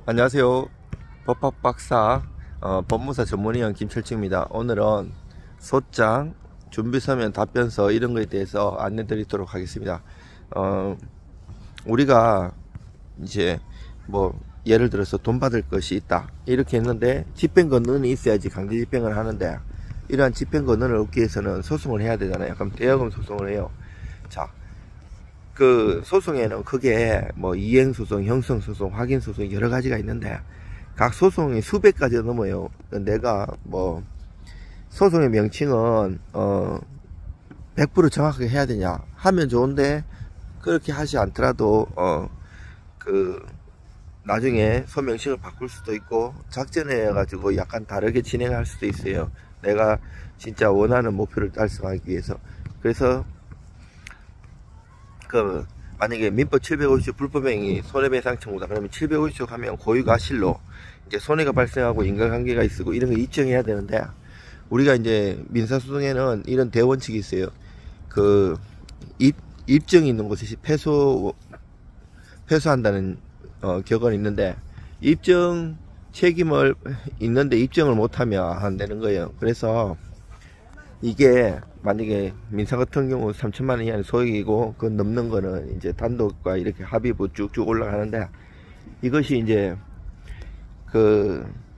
안녕하세요. 법학박사 법무사 전문위원 김철중입니다. 오늘은 소장, 준비서면, 답변서 이런 거에 대해서 안내 드리도록 하겠습니다. 우리가 이제 뭐 예를 들어서 돈 받을 것이 있다 이렇게 했는데 집행권은 있어야지 강제 집행을 하는데, 이러한 집행권을 얻기 위해서는 소송을 해야 되잖아요. 그럼 대여금 소송을 해요. 자, 그 소송에는 크게 뭐 이행소송, 형성소송, 확인소송 여러 가지가 있는데 각 소송이 수백 가지가 넘어요. 내가 뭐 소송의 명칭은 100% 정확하게 해야 되냐 하면 좋은데, 그렇게 하지 않더라도 그 나중에 소명식을 바꿀 수도 있고 작전해 가지고 약간 다르게 진행할 수도 있어요. 내가 진짜 원하는 목표를 달성하기 위해서. 그래서 만약에 민법 750 불법행위 손해배상 청구다 그러면 750 하면 고유가실로 이제 손해가 발생하고 인과관계가 있고 이런 거 입증해야 되는데, 우리가 이제 민사소송에는 이런 대원칙이 있어요. 그 입증이 있는 곳에 패소한다는 격언이 있는데, 입증 책임을 있는데 입증을 못하면 안 되는 거예요. 그래서 이게 만약에 민사 같은 경우 3천만원 이하는 소액이고 그 넘는 거는 이제 단독과 이렇게 합의부 쭉쭉 올라가는데, 이것이 이제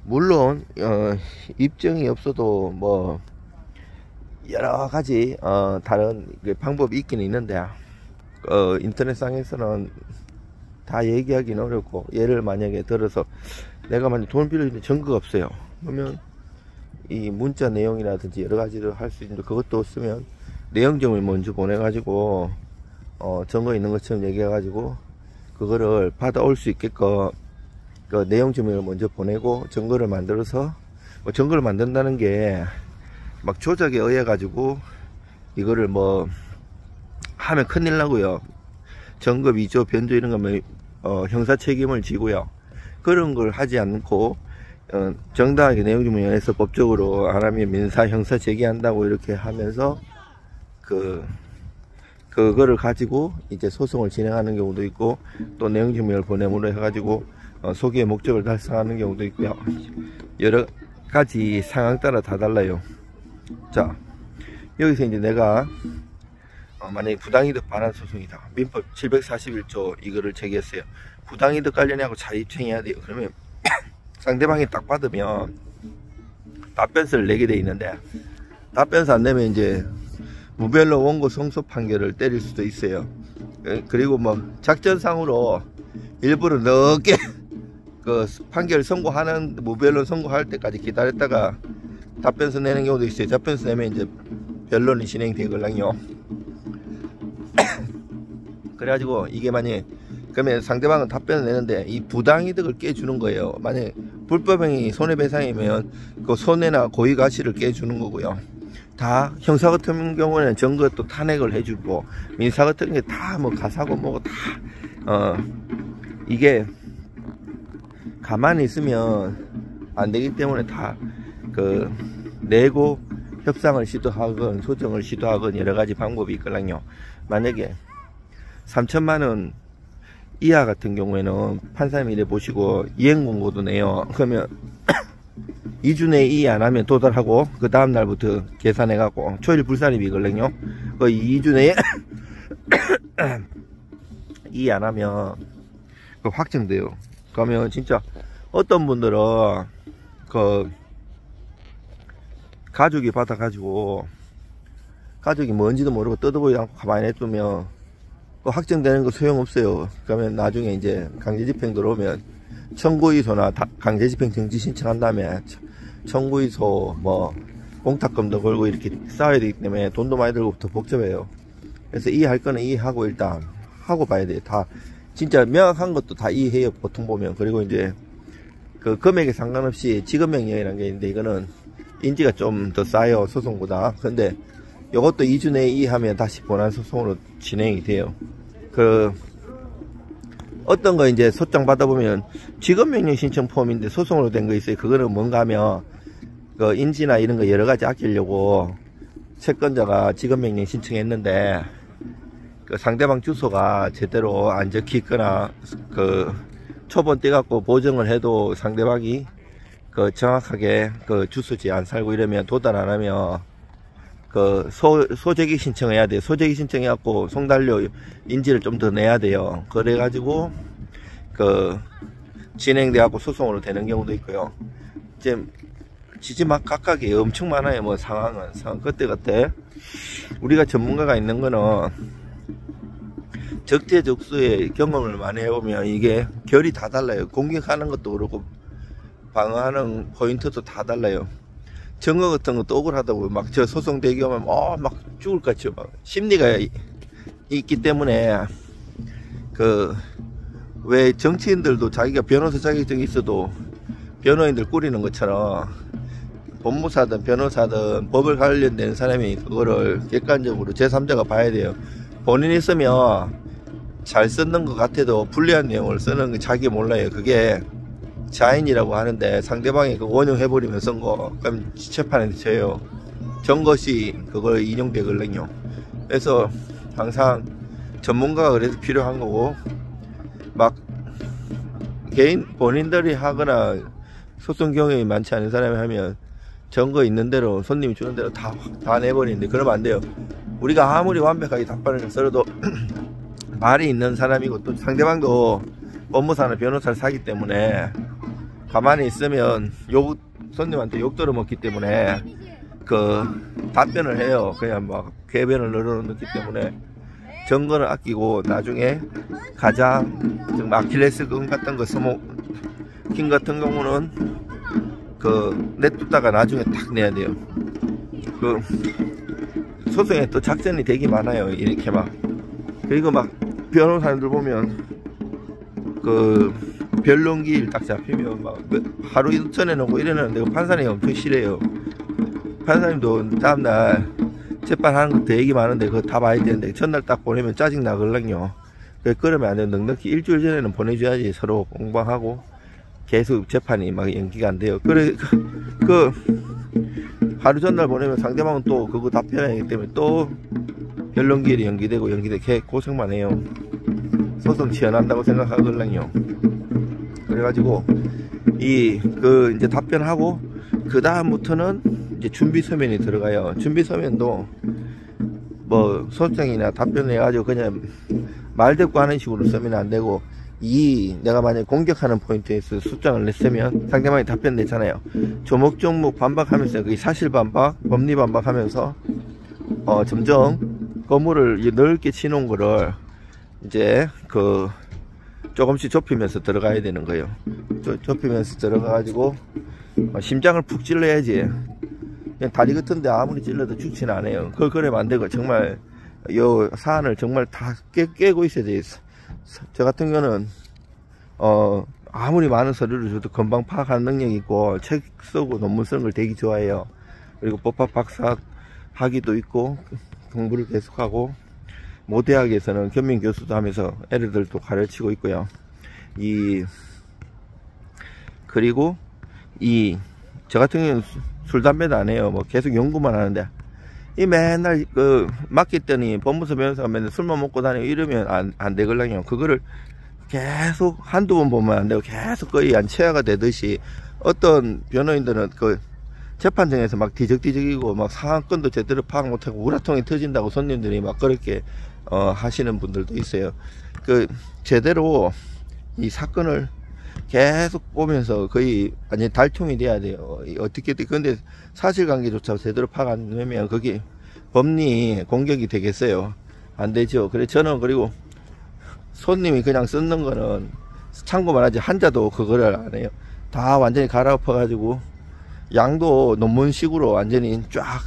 물론 입증이 없어도 뭐 여러 가지 다른 방법이 있긴 있는데 인터넷상에서는 다 얘기하기는 어렵고, 예를 만약에 들어서 내가 만약 돈 빌려주는데 증거가 없어요. 그러면 이 문자 내용이라든지 여러 가지를 할 수 있는데, 그것도 없으면 내용점을 먼저 보내가지고 증거 있는 것처럼 얘기해가지고 그거를 받아올 수 있게끔 그 내용점을 먼저 보내고 증거를 만들어서, 뭐 증거를 만든다는 게 막 조작에 의해 가지고 이거를 뭐 하면 큰일 나고요. 증거 위조, 변조 이런 거면 형사 책임을 지고요. 그런 걸 하지 않고 정당하게 내용증을 연해서 법적으로 안 하면 민사 형사 제기한다고 이렇게 하면서 그거를 가지고 이제 소송을 진행하는 경우도 있고, 또 내용증명을 보냄으로 해가지고 소기의 목적을 달성하는 경우도 있고요. 여러 가지 상황 따라 다 달라요. 자, 여기서 이제 내가 만약에 부당이득 반환 소송이다, 민법 741조 이거를 제기했어요. 부당이득 관련하고 자립청해야 돼요. 그러면 상대방이 딱 받으면 답변서를 내게 돼 있는데, 답변서 안 내면 이제 무변론 원고 성소 판결을 때릴 수도 있어요. 그리고 뭐 작전상으로 일부러 늦게 그 판결 선고하는, 무변론 선고할 때까지 기다렸다가 답변서 내는 경우도 있어요. 답변서 내면 이제 변론이 진행되거든요. 그래가지고 이게 만약에 그러면 상대방은 답변을 내는데 이 부당이득을 깨주는 거예요. 만약에 불법행위 손해배상이면 그 손해나 고의가치를 깨주는 거고요. 다 형사 같은 경우는 증거 또 탄핵을 해주고, 민사 같은 게 다 뭐 가사고 뭐고 다 이게 가만히 있으면 안 되기 때문에 다 내고 협상을 시도하건 소정을 시도하건 여러 가지 방법이 있거든요. 만약에 3천만원 이하 같은 경우에는 판사님이 이래 보시고 이행공고도 내요. 그러면 2주 내에 이해 안 하면 도달하고 그 다음 날부터 계산해 갖고 초일 불산입이거든요. 그 2주 내에 이해 안 하면 그 확정돼요. 그러면 진짜 어떤 분들은 가족이 받아 가지고 가족이 뭔지도 모르고 떠들고 않고 가만히 냅두면 확정되는 거 소용없어요. 그러면 나중에 이제 강제집행 들어오면 청구이소나 강제집행 정지 신청한 다음에 청구이소 뭐 공탁금도 걸고 이렇게 싸워야 되기 때문에 돈도 많이 들고 더 복잡해요. 그래서 이해할 거는 이해하고 일단 하고 봐야 돼요. 다 진짜 명확한 것도 다 이해해요, 보통 보면. 그리고 이제 그 금액에 상관없이 지급명령이라는 게 있는데, 이거는 인지가 좀 더 싸요, 소송보다. 근데 이것도 2주 내에 이해하면 다시 본안소송으로 진행이 돼요. 어떤 거 이제 소장 받아보면 지급명령 신청 폼인데 소송으로 된 거 있어요. 그거는 뭔가 하면 그 인지나 이런 거 여러 가지 아끼려고 채권자가 지급명령 신청했는데 그 상대방 주소가 제대로 안 적혀 있거나 초본 떼갖고 보정을 해도 상대방이 그 정확하게 그 주소지 안 살고 이러면 도달 안 하면 그 소재기 신청해야 돼요. 소재기 신청해갖고 송달료 인지를 좀 더 내야 돼요. 그래가지고 그 진행돼갖고 소송으로 되는 경우도 있고요. 이제 지지막 각각이 엄청 많아요. 뭐 상황은 그때 우리가 전문가가 있는 거는 적재적소의 경험을 많이 해보면 이게 결이 다 달라요. 공격하는 것도 그렇고 방어하는 포인트도 다 달라요. 증거 같은 것도 억울하다고 막 저 소송 대기하면 막 죽을 것 같죠. 막 심리가 있기 때문에 그 왜 정치인들도 자기가 변호사 자격증이 있어도 변호인들 꾸리는 것처럼 법무사든 변호사든 법을 관련된 사람이 그거를 객관적으로 제3자가 봐야 돼요. 본인이 쓰면 잘 쓰는 것 같아도 불리한 내용을 쓰는 거 자기 몰라요. 그게 자인이라고 하는데 상대방이 그 원용해버리면 쓴 거 그럼 재판에 쳐요. 전것이 그걸 인용되거든요. 그래서 항상 전문가가 그래서 필요한 거고, 막 개인 본인들이 하거나 소송 경험이 많지 않은 사람이 하면 증거 있는 대로 손님이 주는 대로 다 내버리는데 그러면 안 돼요. 우리가 아무리 완벽하게 답변을 써도 말이 있는 사람이고 또 상대방도 법무사나 변호사를 사기 때문에 가만히 있으면 손님한테 욕 들어먹기 때문에 그 답변을 해요. 그냥 막 궤변을 늘어놓기 때문에 증거를 아끼고 나중에 가장 아킬레스건 같은 거 스모킹 같은 경우는 그 내tus다가 나중에 딱 내야 돼요. 그 소송에 또 작전이 되게 많아요. 이렇게 막 그리고 막 변호사님들 보면 그 변론기일 딱 잡히면 막 하루 이전에 놓고 이러는데 판사님이 엄청 싫어요. 판사님도 다음날 재판하는 것도 얘기 많은데 그거 다 봐야 되는데 전날 딱 보내면 짜증 나거든요. 그러면 안 돼요. 넉넉히 일주일 전에는 보내줘야지 서로 공방하고 계속 재판이 막 연기가 안 돼요. 그래 그 하루 전날 보내면 상대방은 또 그거 답변해야 하기 때문에 또 변론기일이 연기되고 고생만 해요. 소송 지연한다고 생각하거든요. 그래가지고 이제 답변하고 그 다음부터는 이제 준비 서면이 들어가요. 준비 서면도 뭐 소장이나 답변해가지고 그냥 말대꾸 하는 식으로 쓰면 안 되고, 내가 만약 공격하는 포인트에서 숫장을 냈으면 상대방이 답변 냈잖아요. 조목조목 반박하면서 그 사실 반박, 법리 반박하면서 점점 건물을 넓게 치놓은 거를 이제 그 조금씩 좁히면서 들어가야 되는 거예요. 좁히면서 들어가가지고 심장을 푹 찔러야지. 그냥 다리 같은데 아무리 찔러도 죽지는 않아요. 그러면 안 되고 정말 요 사안을 정말 다 깨고 있어야 돼요. 저 같은 경우는 아무리 많은 서류를 줘도 금방 파악하는 능력이 있고 책 쓰고 논문 쓰는 걸 되게 좋아해요. 그리고 법학 박사 학위도 있고 공부를 계속하고 모대학에서는 겸임 교수도 하면서 애들도 가르치고 있고요. 그리고 저 같은 경우는 술 담배도 안 해요. 뭐 계속 연구만 하는데 맨날 맡겼더니 법무사 변호사가 맨날 술만 먹고 다니고 이러면 안 되거든요. 그거를 계속 한두 번 보면 안 되고 계속 거의 안체화가 되듯이 어떤 변호인들은 그 재판정에서 막 뒤적뒤적이고 막 사건도 제대로 파악 못하고 우라통이 터진다고 손님들이 막 그렇게 하시는 분들도 있어요. 제대로 이 사건을 계속 보면서 거의 완전 달통이 돼야 돼요. 어떻게든. 근데 사실관계조차 제대로 파악 안 되면 그게 법리 공격이 되겠어요. 안 되죠. 그래 저는 그리고 손님이 그냥 쓰는 거는 참고만 하지 한자도 그거를 안 해요. 다 완전히 갈아엎어 가지고 양도 논문식으로 완전히 쫙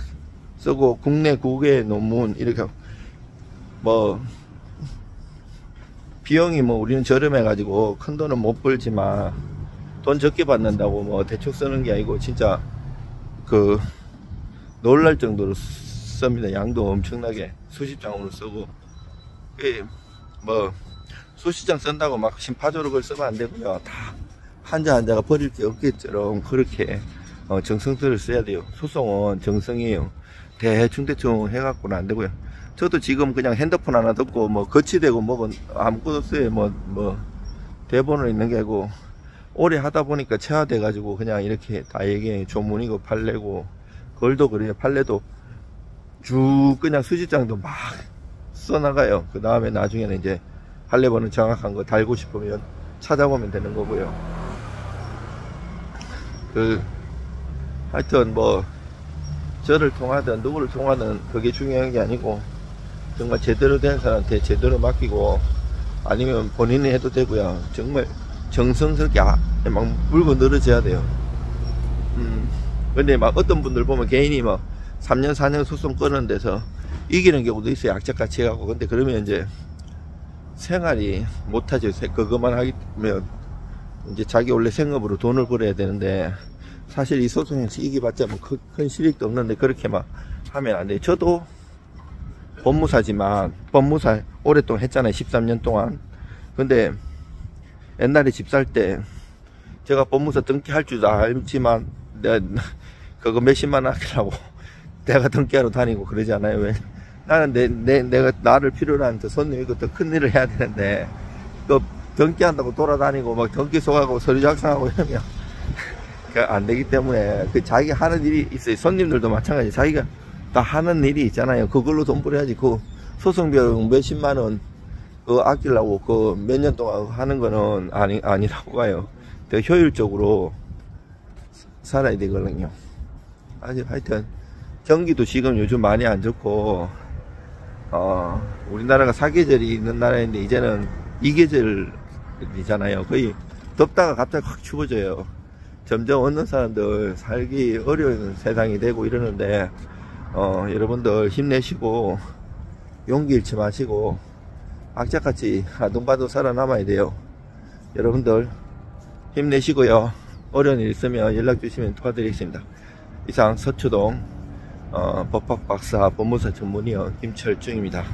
쓰고 국내 국외 논문 이렇게 뭐 비용이 뭐 우리는 저렴해 가지고 큰 돈은 못 벌지만 돈 적게 받는다고 뭐 대충 쓰는 게 아니고 진짜 놀랄 정도로 씁니다. 양도 엄청나게 수십 장으로 쓰고 뭐 수십 장 쓴다고 막 심파조록을 쓰면 안 되고요. 다 한자 한자가 버릴 게 없겠처럼 그렇게 정성들을 써야 돼요. 소송은 정성이에요. 대충 해갖고는 안 되고요. 저도 지금 그냥 핸드폰 하나 듣고 뭐 거치대고 뭐건 아무것도 없어요. 뭐 대본은 있는 게 아니고 오래 하다 보니까 체화돼 가지고 그냥 이렇게 다 이게 조문이고 판례고, 걸도 그래요. 판례도 쭉 그냥 수지장도 막 써나가요. 그 다음에 나중에는 이제 판례번호 정확한 거 달고 싶으면 찾아보면 되는 거고요. 하여튼 뭐 저를 통하든 누구를 통하든 그게 중요한 게 아니고, 정말 제대로 된 사람한테 제대로 맡기고, 아니면 본인이 해도 되고요. 정말 정성스럽게 막 물고 늘어져야 돼요. 근데 막 어떤 분들 보면 개인이 막 3년 4년 소송 끄는 데서 이기는 경우도 있어요. 악착같이 해갖고. 근데 그러면 이제 생활이 못하죠. 그것만 하면 이제 자기 원래 생업으로 돈을 벌어야 되는데, 사실 이 소송에서 이기봤자 뭐 큰 실익도 없는데 그렇게 막 하면 안 돼요. 저도 법무사지만, 법무사 오랫동안 했잖아요. 13년 동안. 근데 옛날에 집 살 때 제가 법무사 등기할 줄도 알지만 내가 그거 몇십만 원 하려고 내가 등기하러 다니고 그러지 않아요. 왜? 나는 내가 나를 필요로 하는 손님이 더 큰 일을 해야 되는데, 또 등기한다고 돌아다니고 막 등기 소하고 서류 작성하고 이러면 안 되기 때문에, 그 자기 하는 일이 있어요. 손님들도 마찬가지. 자기가 다 하는 일이 있잖아요. 그걸로 돈 벌어야지. 그 소송비용 몇십만 원 그거 아끼려고 그 몇 년 동안 하는 거는 아니라고 가요. 더 효율적으로 살아야 되거든요. 하여튼 경기도 지금 요즘 많이 안 좋고, 우리나라가 사계절이 있는 나라인데 이제는 이계절이잖아요. 거의 덥다가 갑자기 확 추워져요. 점점 어느 사람들 살기 어려운 세상이 되고 이러는데, 여러분들 힘내시고 용기 잃지 마시고 악착같이 아둥바둥 살아남아야 돼요. 여러분들 힘내시고요. 어려운 일 있으면 연락 주시면 도와드리겠습니다. 이상 서초동 법학박사 법무사 전문위원 김철중입니다.